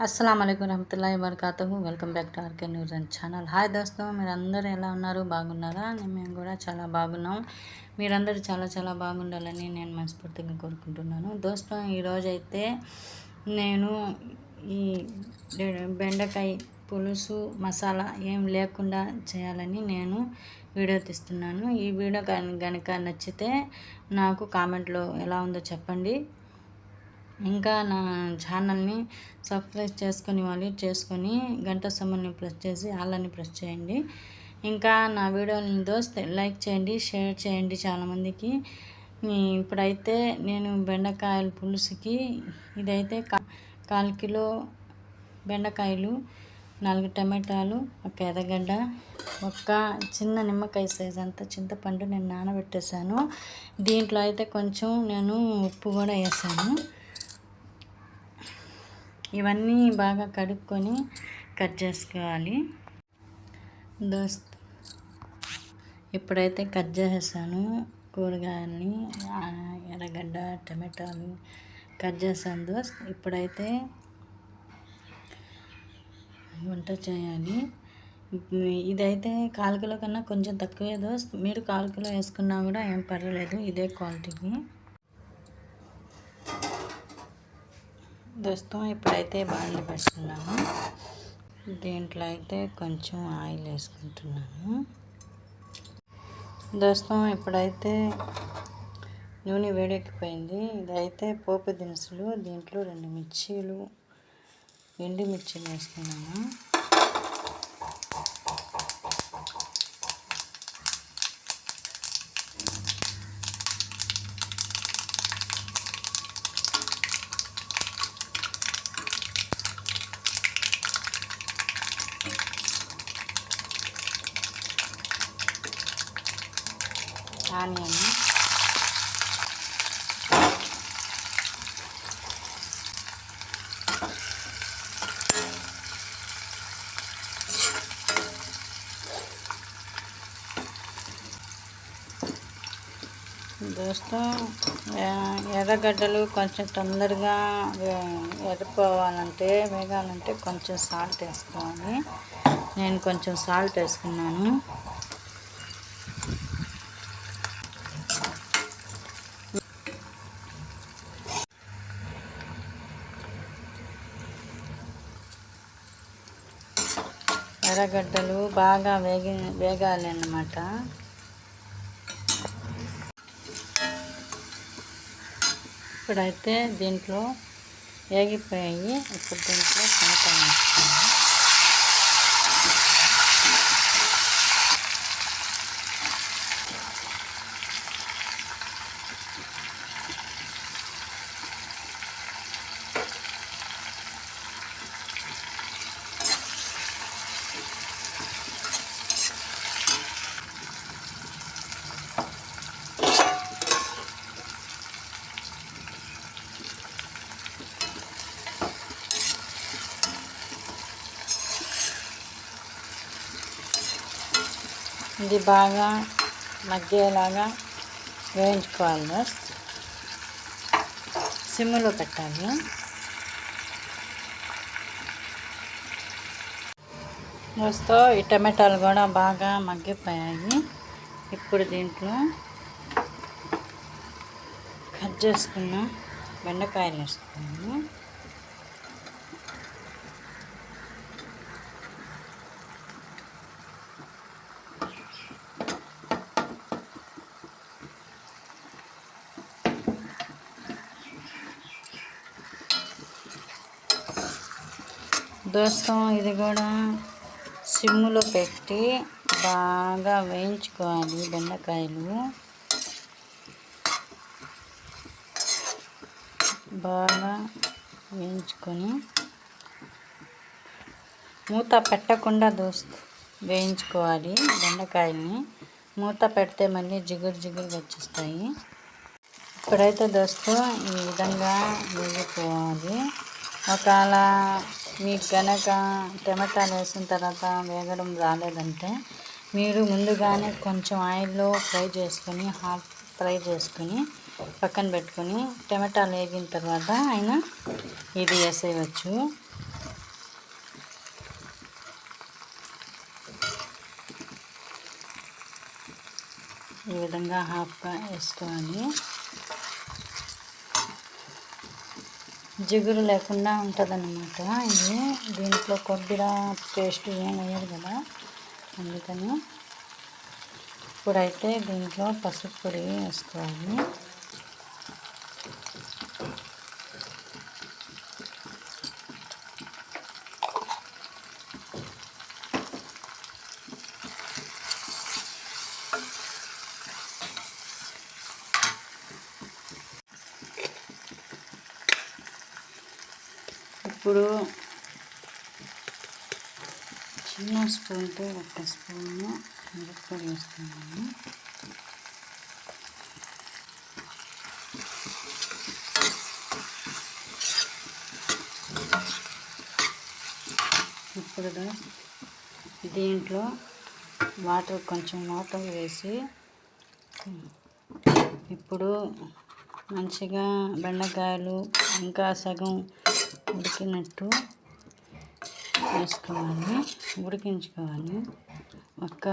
अस्सलाम वालेकुम रहमतुल्लाहि वबरकातुहू। Welcome back to RK news and channel. Hi దోస్తో, మీరందరూ ఎలా ఉన్నారు? బాగున్నారా? మేము కూడా చాలా బాగున్నాం. మీరందరూ చాలా చాలా బాగుండాలని నేను మనస్ఫూర్తిగా కోరుకుంటున్నాను. దోస్తో, ఈరోజైతే నేను ఈ బెండకాయ పులుసు మసాలా ఏం లేకుండా చేయాలని నేను వీడియో తీస్తున్నాను. ఈ వీడియో కనుక నచ్చితే నాకు కామెంట్లో ఎలా ఉందో చెప్పండి. ఇంకా నా ఛానల్ని సబ్స్క్రైబ్ చేసుకుని వాళ్ళు చేసుకొని గంట సింబల్ని ప్రెస్ చేసి ఆల్ని ప్రెస్ చేయండి. ఇంకా నా వీడియోని దోస్తే లైక్ చేయండి, షేర్ చేయండి చాలామందికి. ఇప్పుడైతే నేను బెండకాయల పులుసుకి ఇదైతే 1/4 కిలో బెండకాయలు, 4 టమాటాలు, ఒక ఎర్రగడ్డ, ఒక చిన్న నిమ్మకాయ సైజ్ అంతా చింతపండు నేను నానబెట్టేశాను. దీంట్లో అయితే కొంచెం నేను ఉప్పు కూడా వేసాను. ఇవన్నీ బాగా కడుక్కొని కట్ చేసుకోవాలి దోస్త్. ఇప్పుడైతే కట్ చేసేసాను కూరగాయలని, ఎర్రగడ్డ, టమాటాలు కట్ చేసాను దోస్త్. ఇప్పుడైతే వంట చేయాలి. ఇదైతే 1/4 కిలో కన్నా కొంచెం తక్కువే దోస్త్. మీరు 1/4 కిలో వేసుకున్నా కూడా ఏం పర్వాలేదు, ఇదే క్వాలిటీకి దోస్తో. ఇప్పుడైతే బాండ్లు పెట్టుకున్నాను. దీంట్లో అయితే కొంచెం ఆయిల్ వేసుకుంటున్నాను దోస్తో. ఇప్పుడైతే నూనె వేడెక్కిపోయింది. ఇదైతే పోపు దినుసులు, దీంట్లో 2 మిర్చీలు, ఎండు మిర్చీలు వేసుకున్నాను. ఆనియన్, దోస్తో ఎర్రగడ్డలు కొంచెం తొందరగా వేగాలంటే కొంచెం సాల్ట్ వేసుకోవాలి. నేను కొంచెం సాల్ట్ వేసుకున్నాను. ఎర్రగడ్డలు బాగా వేగాలి అన్నమాట. ఇప్పుడైతే దీంట్లో వేగిపోయాయి. ఇప్పుడు దీంట్లో టమాటాలు వేసుకోండి. ఇది బాగా మగ్గేలాగా వేయించుకోవాలి. సిమ్లో పెట్టాలి. దోస్తో, ఈ టమాటాలు కూడా బాగా మగ్గిపోయాయి. ఇప్పుడు దీంట్లో కట్ చేసుకున్న బెండకాయలు వేసుకున్నాను. దోస్తో, ఇది కూడా సిమ్లో పెట్టి బాగా వేయించుకోవాలి. బెండకాయలు బాగా వేయించుకొని మూత పెట్టకుండా వేయించుకోవాలి. బెండకాయల్ని మూత పెడితే మళ్ళీ జిగురు వచ్చేస్తాయి. ఇప్పుడైతే దోస్తో ఈ విధంగా వేగిపోవాలి. ఒకవేళ మీకు కనుక టమాటాలు వేసిన తర్వాత వేగడం రాలేదంటే మీరు ముందుగానే కొంచెం ఆయిల్లో హాఫ్ ఫ్రై చేసుకొని పక్కన పెట్టుకొని టమాటాలు వేగిన తర్వాత అయినా ఇది వేసేయవచ్చు. విధంగా హాఫ్గా వేసుకోవాలి. జిగురు లేకుండా ఉంటుందన్నమాట. ఇది దీంట్లో కొబ్బరి పేస్ట్ ఏం వేయదు కదా, అందుకని ఇప్పుడైతే దీంట్లో పసుపు పొడి వేసుకోవాలి. ఇప్పుడు చిన్న స్పూన్తో 1 స్పూను మిరప్పొడి వేస్తున్నాను. ఇప్పుడు దీంట్లో కొంచెం వాటర్ వేసి ఇప్పుడు మంచిగా బెండకాయలు ఇంకా సగం ఉడికినట్టు వేసుకోవాలి, ఉడికించుకోవాలి. ఒక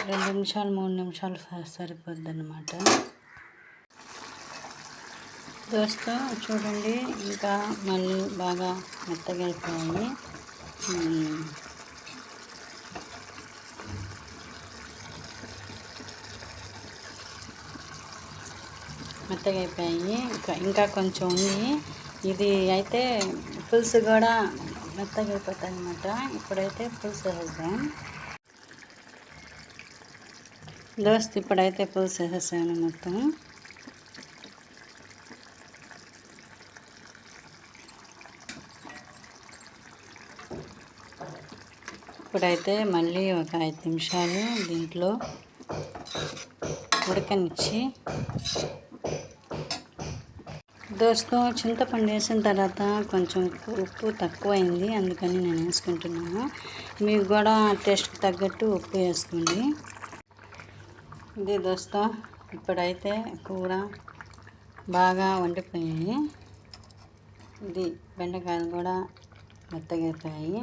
2 నిమిషాలు 3 నిమిషాలు సరిపోద్ది అన్నమాట. దోస్తో చూడండి, ఇంకా మళ్ళీ బాగా మెత్తగా అయిపోయాయి. మెత్తగా అయిపోయాయి. ఇంకా కొంచెం ఉంది. ఇది అయితే పులుసు కూడా మెత్తగా అయిపోతుంది అన్నమాట. ఇప్పుడైతే పులుసు వేసేద్దాం. దోస్త్ ఇప్పుడైతే పులుసు వేసేసాను మొత్తం. ఇప్పుడైతే మళ్ళీ ఒక 5 నిమిషాలు దీంట్లో ఉడకనిచ్చి, దోస్తో చింతపండు వేసిన తర్వాత కొంచెం ఉప్పు తక్కువైంది, అందుకని నేను వేసుకుంటున్నాను. మీకు కూడా టేస్ట్కి తగ్గట్టు ఉప్పు వేసుకోండి. ఇది దోస్తో ఇప్పుడైతే కూర బాగా వండిపోయాయి. ఇది బెండకాయలు కూడా మెత్తగా అయిపోయాయి.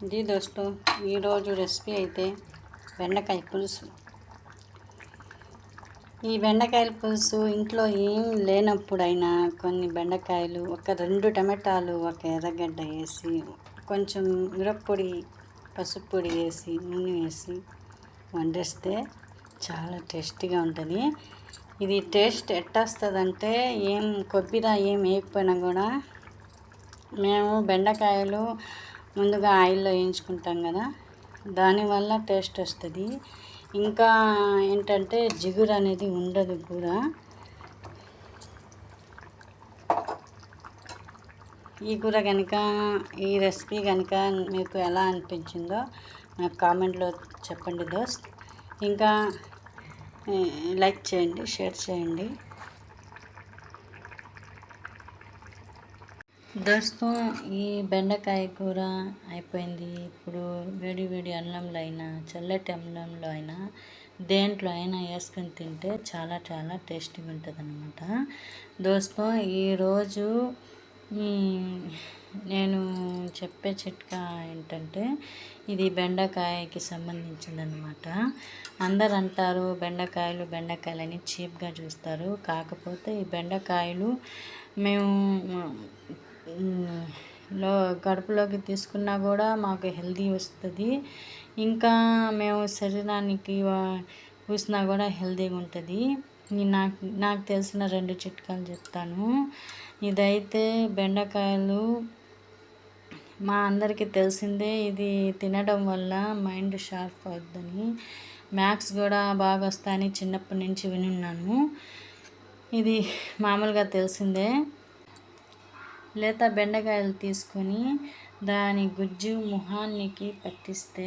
ఇది దోస్తో ఈరోజు రెసిపీ అయితే బెండకాయ పులుసు. ఈ బెండకాయల పులుసు ఇంట్లో ఏం లేనప్పుడైనా కొన్ని బెండకాయలు, ఒక 2 టమాటాలు, ఒక ఎర్రగడ్డ వేసి, కొంచెం మిరప్పొడి, పసుపు పొడి వేసి, నూనె వేసి వండేస్తే చాలా టేస్టీగా ఉంటుంది. ఇది టేస్ట్ ఎట్లా వస్తుందంటే, ఏం కొబ్బరి ఏం వేయకపోయినా కూడా, మేము బెండకాయలు ముందుగా ఆయిల్లో వేయించుకుంటాం కదా, దానివల్ల టేస్ట్ వస్తుంది. ఇంకా ఏంటంటే జిగురు అనేది ఉండదు కూర. ఈ కూర కనుక, ఈ రెసిపీ కనుక మీకు ఎలా అనిపించిందో నాకు కామెంట్లో చెప్పండి దోస్త్. ఇంకా లైక్ చేయండి, షేర్ చేయండి. దోస్తో ఈ బెండకాయ కూర అయిపోయింది. ఇప్పుడు వేడి వేడి అన్నంలో అయినా, చల్లటి అన్నంలో అయినా, దేంట్లో అయినా వేసుకొని తింటే చాలా చాలా టేస్టీగా ఉంటుంది అన్నమాట. దోస్తో ఈరోజు నేను చెప్పే చిట్కా ఏంటంటే, ఇది బెండకాయకి సంబంధించిందనమాట. అందరు అంటారు బెండకాయలని చీప్గా చూస్తారు. కాకపోతే ఈ బెండకాయలు మేము కడుపులోకి తీసుకున్నా కూడా మాకు హెల్తీ వస్తుంది. ఇంకా మేము శరీరానికి పూసినా కూడా హెల్తీగా ఉంటుంది. నాకు తెలిసిన 2 చిట్కాలు చెప్తాను. ఇదైతే బెండకాయలు మా అందరికీ తెలిసిందే. ఇది తినడం వల్ల మైండ్ షార్ప్ అవుతుందని, మ్యాథ్స్ కూడా బాగా వస్తాయని చిన్నప్పటి నుంచి వినున్నాను. ఇది మామూలుగా తెలిసిందే. లేత బెండకాయలు తీసుకొని దాని గుజ్జు మొహానికి పట్టిస్తే,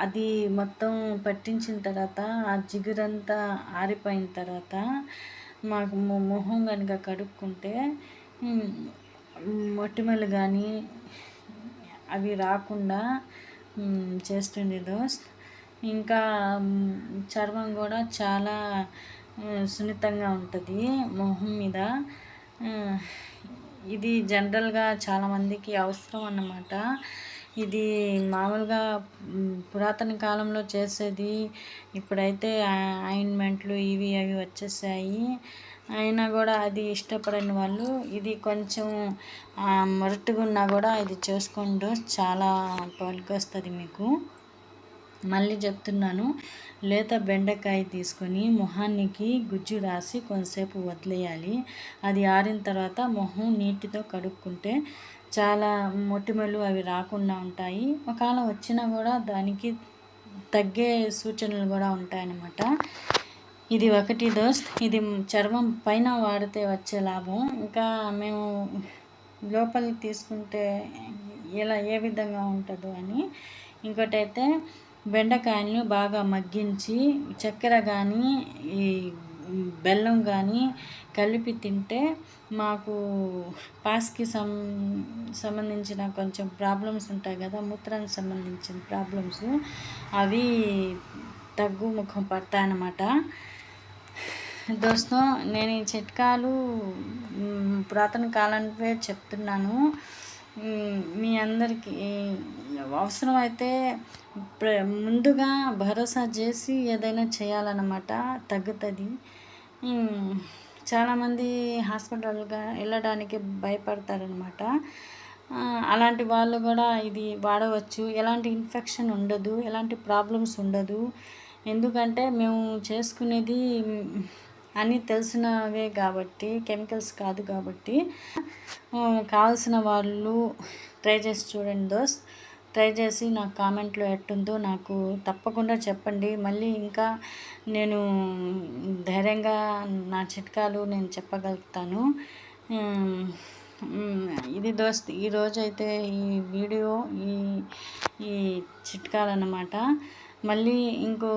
అది మొత్తం పట్టించిన తర్వాత ఆ జిగురంతా ఆరిపోయిన తర్వాత మాకు మొహం కనుక కడుక్కుంటే మొటిమలు కానీ అవి రాకుండా చేస్తుంది దోస్త్. ఇంకా చర్మం కూడా చాలా సున్నితంగా ఉంటుంది మొహం మీద. ఇది జనరల్గా చాలామందికి అవసరం అన్నమాట. ఇది మామూలుగా పురాతన కాలంలో చేసేది. ఇప్పుడైతే ఆయింట్మెంట్లు ఇవి అవి వచ్చేసాయి. అయినా కూడా అది ఇష్టపడని వాళ్ళు ఇది కొంచెం మొరటుగా ఉన్నా కూడా ఇది చేసుకోండి, చాలా పనికొస్తుంది మీకు. మళ్ళీ చెప్తున్నాను, లేత బెండకాయ తీసుకొని మొహానికి గుజ్జు రాసి కొంతసేపు వదిలేయాలి. అది ఆరిన తర్వాత మొహం నీటితో కడుక్కుంటే చాలా మొటిమలు అవి రాకుండా ఉంటాయి. ఒకవేళ వచ్చినా కూడా దానికి తగ్గే సూచనలు కూడా ఉంటాయన్నమాట. ఇది ఒకటి దోస్త్. ఇది చర్మం పైన వాడితే వచ్చే లాభం. ఇంకా మేము లోపలికి తీసుకుంటే ఏ విధంగా ఉంటుందో అని. ఇంకోటైతే బెండకాయలను బాగా మగ్గించి చక్కెర కానీ ఈ బెల్లం కానీ కలిపి తింటే మాకు పాస్కి సంబంధించిన కొంచెం ప్రాబ్లమ్స్ ఉంటాయి కదా, మూత్రానికి సంబంధించిన ప్రాబ్లమ్స్, అవి తగ్గుముఖం పడతాయన్నమాట. దోస్తో నేను ఈ చిట్కాలు పురాతన కాలానివే చెప్తున్నాను. మీ అందరికీ అవసరమైతే ముందుగా భరోసా చేసి ఏదైనా చేయాలన్నమాట, తగ్గుతుంది. చాలామంది హాస్పిటల్గా వెళ్ళడానికి భయపడతారనమాట. అలాంటి వాళ్ళు కూడా ఇది వాడవచ్చు. ఎలాంటి ఇన్ఫెక్షన్ ఉండదు, ఎలాంటి ప్రాబ్లమ్స్ ఉండదు. ఎందుకంటే మేము చేసుకునేది అన్నీ తెలిసినవే కాబట్టి, కెమికల్స్ కాదు కాబట్టి. కావాల్సిన వాళ్ళు ట్రై చేసి చూడండి దోస్త్. ట్రై చేసి నాకు కామెంట్లో ఎట్టుందో నాకు తప్పకుండా చెప్పండి. మళ్ళీ ఇంకా నేను ధైర్యంగా నా చిట్కాలు నేను చెప్పగలుగుతాను. ఇది దోస్త్, ఈరోజైతే ఈ వీడియో ఈ చిట్కాలు అన్నమాట. మళ్ళీ ఇంకో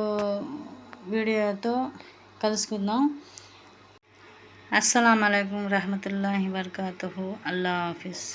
వీడియోతో కలుసుకుందాం. అస్సలాము అలైకుం రహమతుల్లాహి వబరకాతుహు. అల్లా హాఫిజ్.